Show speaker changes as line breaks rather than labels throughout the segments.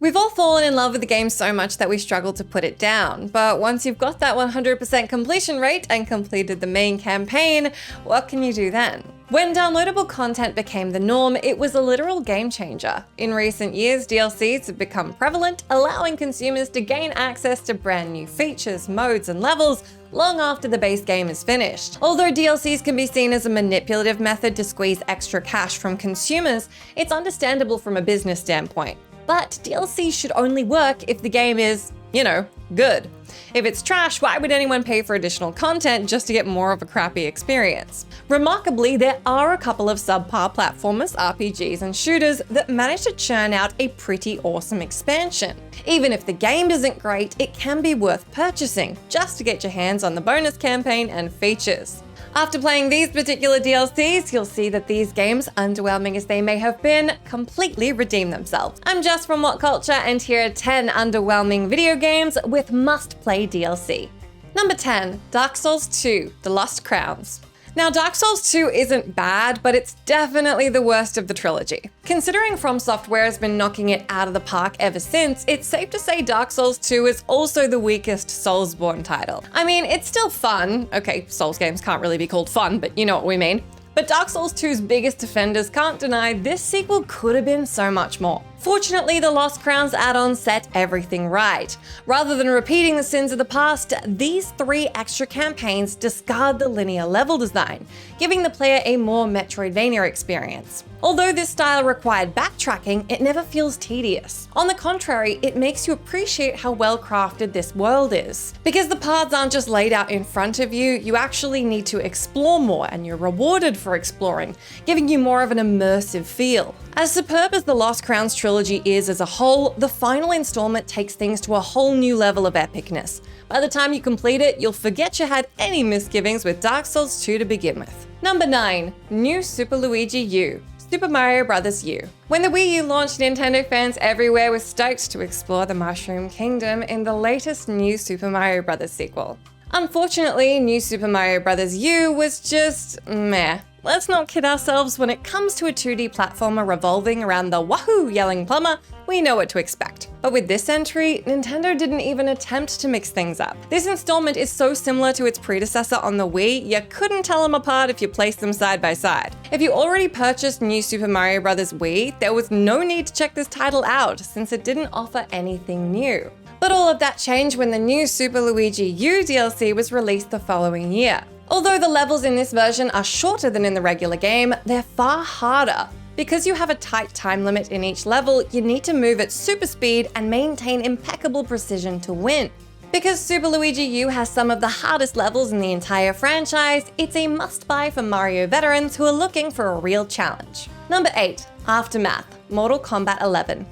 We've all fallen in love with the game so much that we struggle to put it down, but once you've got that 100% completion rate and completed the main campaign, what can you do then? When downloadable content became the norm, it was a literal game changer. In recent years, DLCs have become prevalent, allowing consumers to gain access to brand new features, modes, and levels long after the base game is finished. Although DLCs can be seen as a manipulative method to squeeze extra cash from consumers, it's understandable from a business standpoint. But DLC should only work if the game is, good. If it's trash, why would anyone pay for additional content just to get more of a crappy experience? Remarkably, there are a couple of subpar platformers, RPGs, and shooters that manage to churn out a pretty awesome expansion. Even if the game isn't great, it can be worth purchasing just to get your hands on the bonus campaign and features. After playing these particular DLCs, you'll see that these games, underwhelming as they may have been, completely redeem themselves. I'm Jess from WhatCulture, and here are 10 underwhelming video games with must-play DLC. Number 10, Dark Souls 2: The Lost Crowns. Now, Dark Souls 2 isn't bad, but it's definitely the worst of the trilogy. Considering From Software has been knocking it out of the park ever since, it's safe to say Dark Souls 2 is also the weakest Soulsborne title. I mean, it's still fun. Okay, Souls games can't really be called fun, but you know what we mean. But Dark Souls 2's biggest defenders can't deny this sequel could have been so much more. Fortunately, the Lost Crowns add-on set everything right. Rather than repeating the sins of the past, these 3 extra campaigns discard the linear level design, giving the player a more Metroidvania experience. Although this style required backtracking, it never feels tedious. On the contrary, it makes you appreciate how well crafted this world is. Because the paths aren't just laid out in front of you, you actually need to explore more, and you're rewarded for exploring, giving you more of an immersive feel. As superb as the Lost Crowns trilogy is as a whole, the final installment takes things to a whole new level of epicness. By the time you complete it, you'll forget you had any misgivings with Dark Souls 2 to begin with. Number 9, New Super Luigi U: Super Mario Bros. U. When the Wii U launched, Nintendo fans everywhere were stoked to explore the Mushroom Kingdom in the latest New Super Mario Bros. Sequel. Unfortunately, New Super Mario Bros. U was just meh. Let's not kid ourselves, when it comes to a 2D platformer revolving around the wahoo yelling plumber, we know what to expect. But with this entry, Nintendo didn't even attempt to mix things up. This installment is so similar to its predecessor on the Wii, you couldn't tell them apart if you placed them side by side. If you already purchased New Super Mario Bros. Wii, there was no need to check this title out, since it didn't offer anything new. But all of that changed when the new Super Luigi U DLC was released the following year. Although the levels in this version are shorter than in the regular game, they're far harder. Because you have a tight time limit in each level, you need to move at super speed and maintain impeccable precision to win. Because Super Luigi U has some of the hardest levels in the entire franchise, it's a must-buy for Mario veterans who are looking for a real challenge. Number 8, Aftermath: Mortal Kombat 11.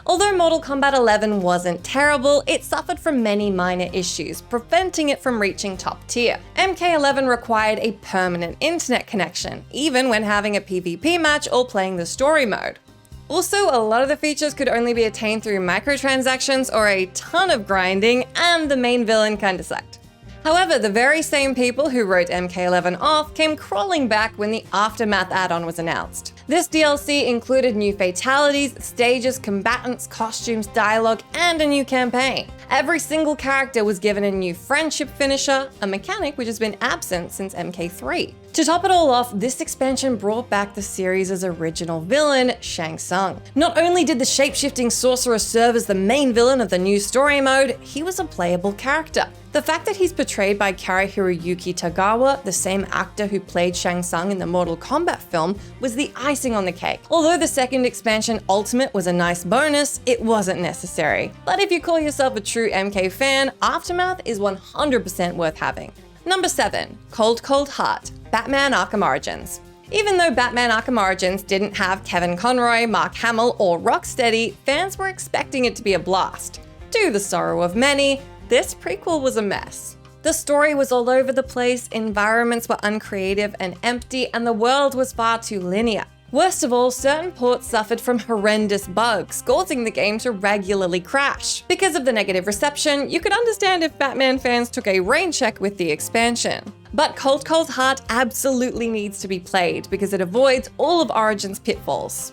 Although Mortal Kombat 11 wasn't terrible, it suffered from many minor issues, preventing it from reaching top tier. MK11 required a permanent internet connection, even when having a PvP match or playing the story mode. Also, a lot of the features could only be attained through microtransactions or a ton of grinding, and the main villain kinda sucked. However, the very same people who wrote MK11 off came crawling back when the Aftermath add-on was announced. This DLC included new fatalities, stages, combatants, costumes, dialogue, and a new campaign. Every single character was given a new friendship finisher, a mechanic which has been absent since MK3. To top it all off, this expansion brought back the series' original villain, Shang Tsung. Not only did the shape-shifting sorcerer serve as the main villain of the new story mode, he was a playable character. The fact that he's portrayed by Cary-Hiroyuki Tagawa, the same actor who played Shang Tsung in the Mortal Kombat film, was the icing on the cake. Although the second expansion, Ultimate, was a nice bonus, it wasn't necessary. But if you call yourself a true MK fan, Aftermath is 100% worth having. Number 7, Cold Cold Heart: Batman Arkham Origins. Even though Batman Arkham Origins didn't have Kevin Conroy, Mark Hamill, or Rocksteady, fans were expecting it to be a blast. To the sorrow of many, this prequel was a mess. The story was all over the place, environments were uncreative and empty, and the world was far too linear. Worst of all, certain ports suffered from horrendous bugs, causing the game to regularly crash. Because of the negative reception, you could understand if Batman fans took a rain check with the expansion. But Cold Cold Heart absolutely needs to be played because it avoids all of Origin's pitfalls.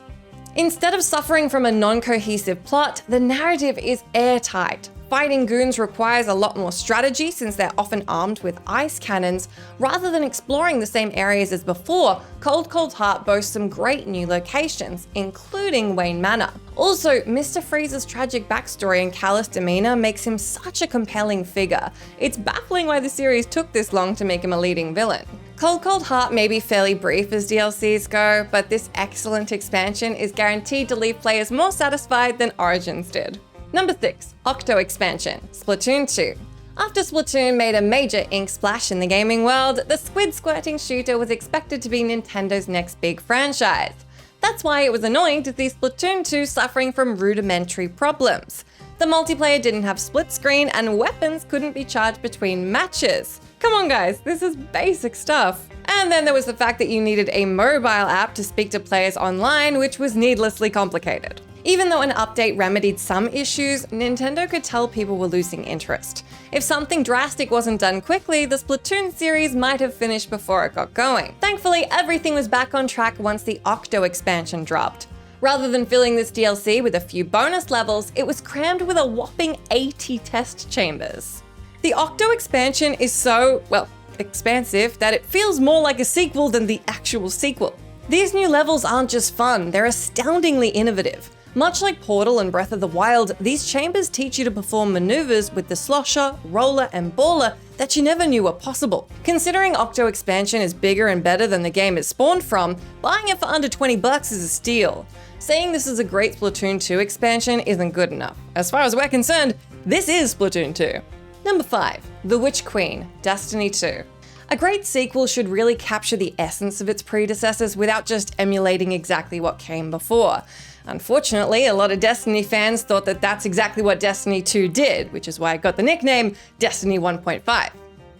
Instead of suffering from a non-cohesive plot, the narrative is airtight. Fighting goons requires a lot more strategy since they're often armed with ice cannons. Rather than exploring the same areas as before, Cold Cold Heart boasts some great new locations, including Wayne Manor. Also, Mr. Freeze's tragic backstory and callous demeanor makes him such a compelling figure. It's baffling why the series took this long to make him a leading villain. Cold Cold Heart may be fairly brief as DLCs go, but this excellent expansion is guaranteed to leave players more satisfied than Origins did. Number 6. OCTO expansion, Splatoon 2. After Splatoon made a major ink splash in the gaming world, the squid squirting shooter was expected to be Nintendo's next big franchise. That's why it was annoying to see Splatoon 2 suffering from rudimentary problems. The multiplayer didn't have split screen and weapons couldn't be charged between matches. Come on guys, this is basic stuff. And then there was the fact that you needed a mobile app to speak to players online, which was needlessly complicated. Even though an update remedied some issues, Nintendo could tell people were losing interest. If something drastic wasn't done quickly, the Splatoon series might have finished before it got going. Thankfully, everything was back on track once the OCTO expansion dropped. Rather than filling this DLC with a few bonus levels, it was crammed with a whopping 80 test chambers. The OCTO expansion is so, well, expansive that it feels more like a sequel than the actual sequel. These new levels aren't just fun, they're astoundingly innovative. Much like Portal and Breath of the Wild, these chambers teach you to perform maneuvers with the slosher, roller, and baller that you never knew were possible. Considering OCTO expansion is bigger and better than the game it spawned from, buying it for under $20 is a steal. Saying this is a great Splatoon 2 expansion isn't good enough. As far as we're concerned, this is Splatoon 2. Number 5. The Witch Queen, Destiny 2. A great sequel should really capture the essence of its predecessors without just emulating exactly what came before. Unfortunately, a lot of Destiny fans thought that that's exactly what Destiny 2 did, which is why it got the nickname Destiny 1.5.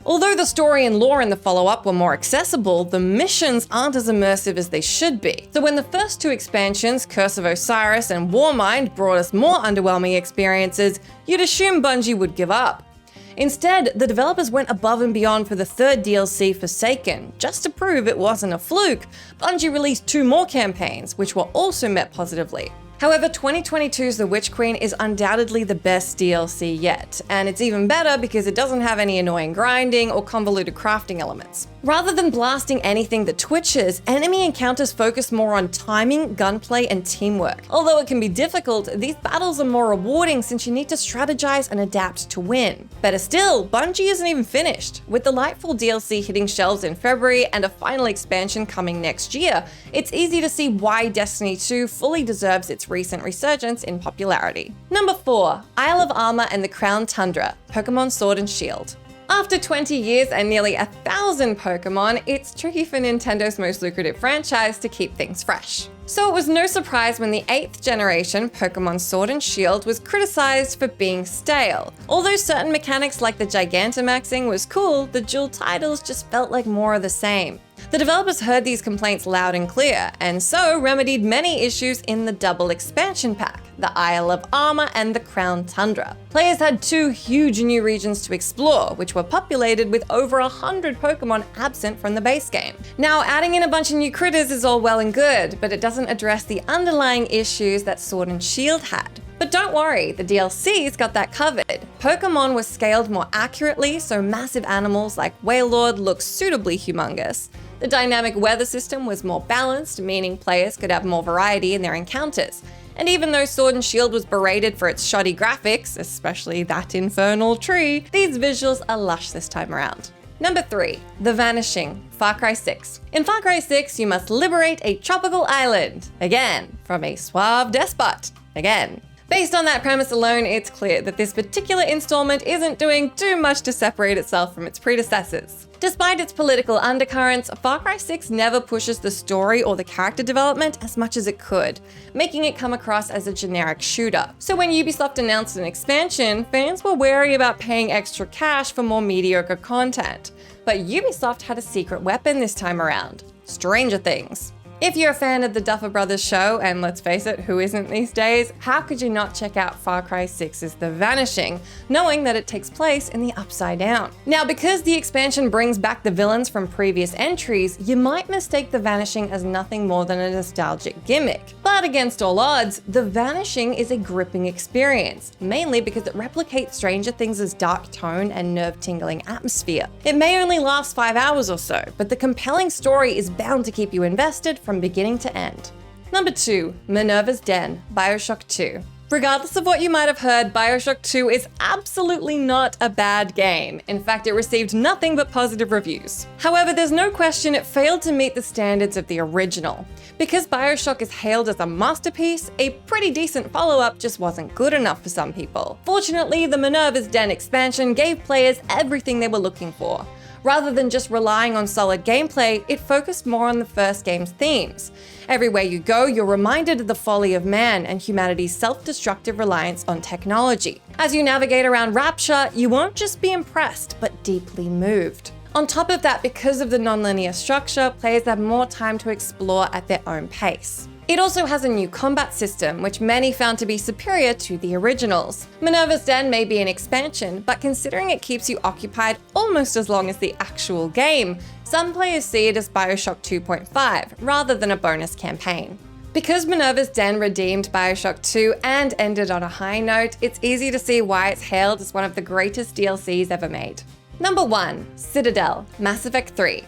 Although the story and lore in the follow-up were more accessible, the missions aren't as immersive as they should be. So when the first two expansions, Curse of Osiris and Warmind, brought us more underwhelming experiences, you'd assume Bungie would give up. Instead, the developers went above and beyond for the third DLC, Forsaken. Just to prove it wasn't a fluke, Bungie released 2 more campaigns, which were also met positively. However, 2022's The Witch Queen is undoubtedly the best DLC yet, and it's even better because it doesn't have any annoying grinding or convoluted crafting elements. Rather than blasting anything that twitches, enemy encounters focus more on timing, gunplay, and teamwork. Although it can be difficult, these battles are more rewarding since you need to strategize and adapt to win. Better still, Bungie isn't even finished. With the Lightfall DLC hitting shelves in February and a final expansion coming next year, it's easy to see why Destiny 2 fully deserves its recent resurgence in popularity. Number 4. Isle of Armor and the Crown Tundra, Pokemon Sword and Shield. After 20 years and nearly 1,000 Pokemon, it's tricky for Nintendo's most lucrative franchise to keep things fresh. So it was no surprise when the 8th generation Pokemon Sword and Shield was criticized for being stale. Although certain mechanics like the Gigantamaxing was cool, the dual titles just felt like more of the same. The developers heard these complaints loud and clear, and so remedied many issues in the double expansion pack, the Isle of Armor and the Crown Tundra. Players had 2 huge new regions to explore, which were populated with over 100 Pokemon absent from the base game. Now, adding in a bunch of new critters is all well and good, but it doesn't address the underlying issues that Sword and Shield had. But don't worry, the DLC's got that covered. Pokemon was scaled more accurately, so massive animals like Wailord look suitably humongous. The dynamic weather system was more balanced, meaning players could have more variety in their encounters. And even though Sword and Shield was berated for its shoddy graphics, especially that infernal tree, these visuals are lush this time around. Number 3. The Vanishing, Far Cry 6. In Far Cry 6, you must liberate a tropical island, again, from a suave despot, again. Based on that premise alone, it's clear that this particular installment isn't doing too much to separate itself from its predecessors. Despite its political undercurrents, Far Cry 6 never pushes the story or the character development as much as it could, making it come across as a generic shooter. So when Ubisoft announced an expansion, fans were wary about paying extra cash for more mediocre content. But Ubisoft had a secret weapon this time around: Stranger Things. If you're a fan of the Duffer Brothers show, and let's face it, who isn't these days, how could you not check out Far Cry 6's The Vanishing, knowing that it takes place in the Upside Down? Now, because the expansion brings back the villains from previous entries, you might mistake The Vanishing as nothing more than a nostalgic gimmick. But against all odds, The Vanishing is a gripping experience, mainly because it replicates Stranger Things' dark tone and nerve-tingling atmosphere. It may only last 5 hours or so, but the compelling story is bound to keep you invested from beginning to end. Number 2, MINERVA'S Den, BIOSHOCK 2. Regardless of what you might have heard, BIOSHOCK 2 is absolutely not a bad game. In fact, it received nothing but positive reviews. However, there's no question it failed to meet the standards of the original. Because BIOSHOCK is hailed as a masterpiece, a pretty decent follow-up just wasn't good enough for some people. Fortunately, the MINERVA'S Den expansion gave players everything they were looking for. Rather than just relying on solid gameplay, it focused more on the first game's themes. Everywhere you go, you're reminded of the folly of man and humanity's self-destructive reliance on technology. As you navigate around Rapture, you won't just be impressed, but deeply moved. On top of that, because of the non-linear structure, players have more time to explore at their own pace. It also has a new combat system, which many found to be superior to the originals. MINERVA'S Den may be an expansion, but considering it keeps you occupied almost as long as the actual game, some players see it as BIOSHOCK 2.5, rather than a bonus campaign. Because MINERVA'S Den redeemed BIOSHOCK 2 and ended on a high note, it's easy to see why it's hailed as one of the greatest DLCs ever made. Number 1, CITADEL, Mass Effect 3.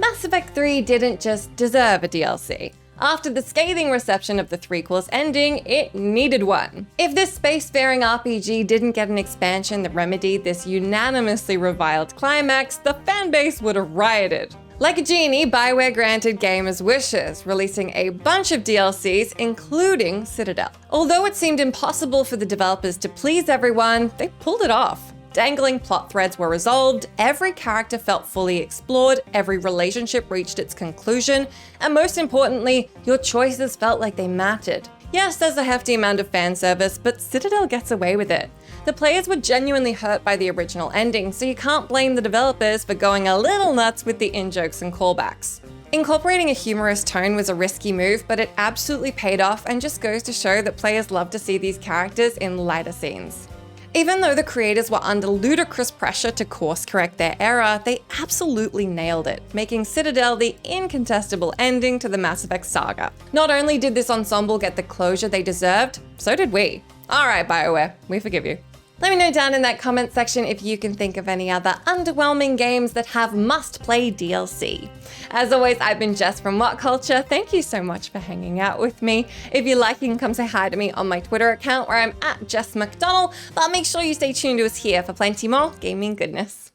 Mass Effect 3 didn't just deserve a DLC. After the scathing reception of the threequel's ending, it needed one. If this spacefaring RPG didn't get an expansion that remedied this unanimously reviled climax, the fanbase would have rioted. Like a genie, BioWare granted gamers wishes, releasing a bunch of DLCs, including Citadel. Although it seemed impossible for the developers to please everyone, they pulled it off. Dangling plot threads were resolved, every character felt fully explored, every relationship reached its conclusion, and most importantly, your choices felt like they mattered. Yes, there's a hefty amount of fan service, but Citadel gets away with it. The players were genuinely hurt by the original ending, so you can't blame the developers for going a little nuts with the in-jokes and callbacks. Incorporating a humorous tone was a risky move, but it absolutely paid off and just goes to show that players love to see these characters in lighter scenes. Even though the creators were under ludicrous pressure to course-correct their error, they absolutely nailed it, making Citadel the incontestable ending to the Mass Effect saga. Not only did this ensemble get the closure they deserved, so did we. Alright, BioWare, we forgive you. Let me know down in that comment section if you can think of any other underwhelming games that have must-play DLC. As always, I've been Jess from WhatCulture. Thank you so much for hanging out with me. If you like, you can come say hi to me on my Twitter account where I'm @JessMcDonald, but make sure you stay tuned to us here for plenty more gaming goodness.